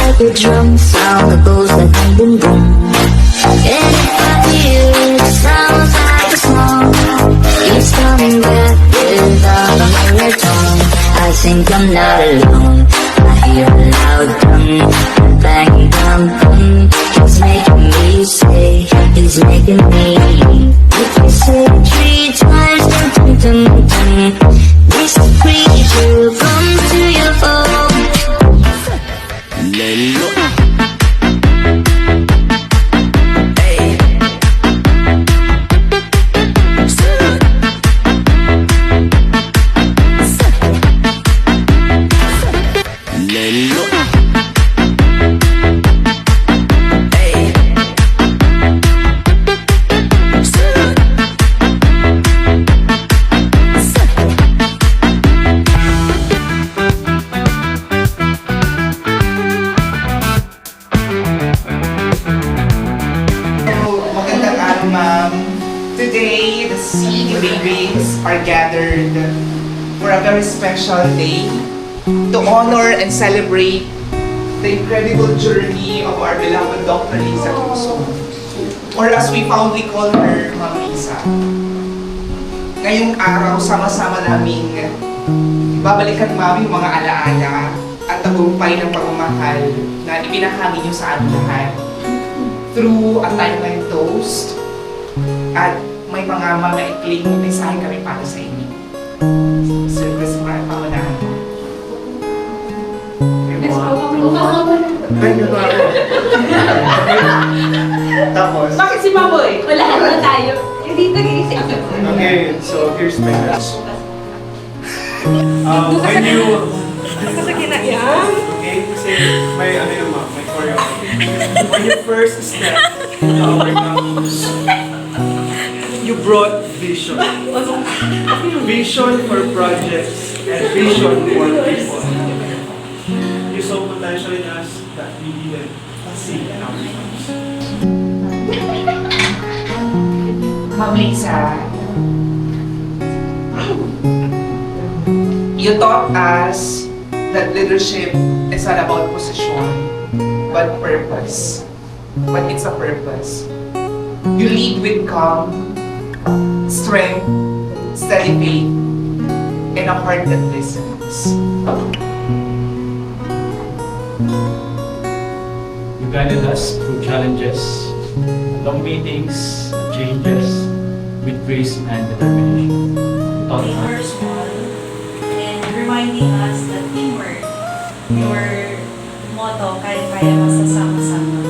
like a drum sound that goes like boom boom boom. And if I hear it, it sounds like a song. It's coming back without a baritone. I think I'm not alone. I hear a loud drum, bang drum drum. It's making me say, it's making me. If you say it 3 times, dum dum dum dum. This creature comes to your home. Lelo. Today, the City Babies are gathered for a very special day to honor and celebrate the incredible journey of our beloved Dr. Liza Tuso, or as we fondly call her, Ma'am Liza. Ngayong araw, sama-sama naming babalikan mami yung mga alaala at tagumpay ng pagmamahal na ibinahagi niyo sa ating lahat through a timeline toast at may mga maikling mensahe kami para sa inyo. Service mo ang pamanahan. Tapos, Bakit si Mamoy? Wala na tayo. Hindi nag-iisip. okay, so here's my message. When you, Ako sa kinayang. okay, kasi may ano yung may choreo. When you first step to our campus, you brought vision. Vision for projects and vision for people. You saw potential in us that we didn't see in ourselves. Ma'am Liza, you taught us that leadership is not about position, but purpose. But it's a purpose. You lead with calm, strength, steady faith, and a heart that listens. You guided us through challenges, long meetings, changes, with grace and determination. You taught us First one, and reminding us that teamwork, your motto, kaya-kaya masasama-sama.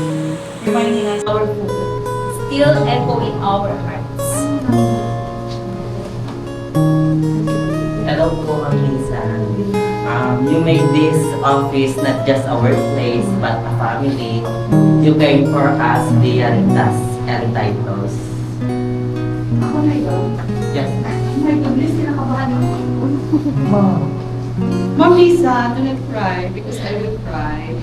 Reminding us Powerful. Still echo in our hearts. Hello po, Ma'am Liza. You made this office not just a workplace, but a family. You came for us beyond tasks and titles. Ako na yun. Yes. Oh my goodness, kinakabahan ako. Ma'am Liza, do not cry because I will cry.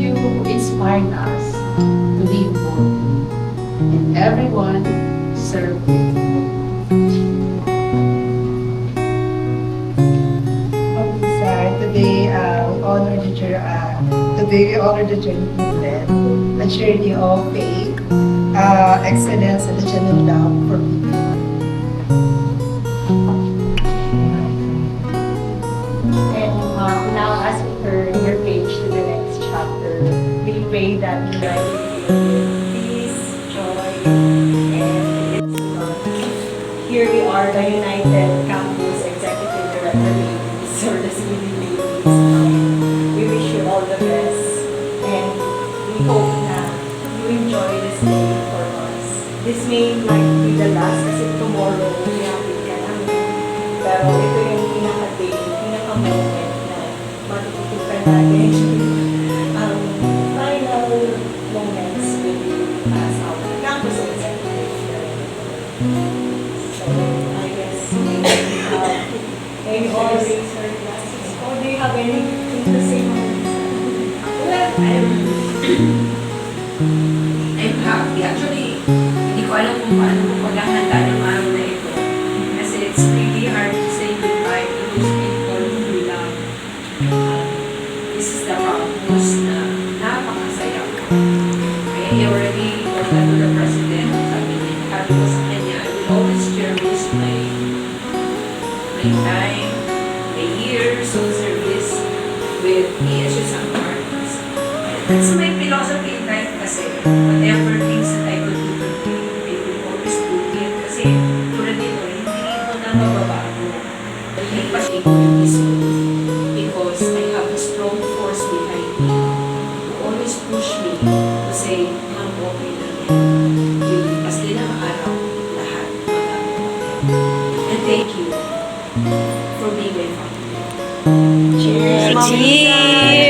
You inspired us to live boldly and everyone serve with Ma'am Liza, today we honor the journey movement, the journey of faith, excellence, and the genuine love for people. And now as we turn your page to the next chapter, we pray that you guys will peace, joy, and it's here we are, the United Campus Executive Director ladies, or the CBD ladies. We wish you all the best, and we hope that you enjoy this day for us. This may not be the last kasi tomorrow iyapit ka namin. Pero ito yung pinaka-day, pinaka-moment na matututukan natin ang final moments with you as our campus executive director. So, I guess maybe all raise our glasses. Or do you have anything to say? I'm happy. Actually, hindi ko alam kung paano ko paghahanda ng araw na ito. Kasi it's really hard to say goodbye to those people who love. This is the problem. my time, my years of service with PSU San Marcos. And that's my philosophy in life kasi whatever things that I could do for you, I will always do it. Kasi tulad nito, hindi mo na mababago. Hindi pa siya ko yung mismo because I have a strong force behind me who always push me to say, ma'am, okay lang yan. Lilipas din ang araw, lahat magagawa. And thank you for being my family. Cheers!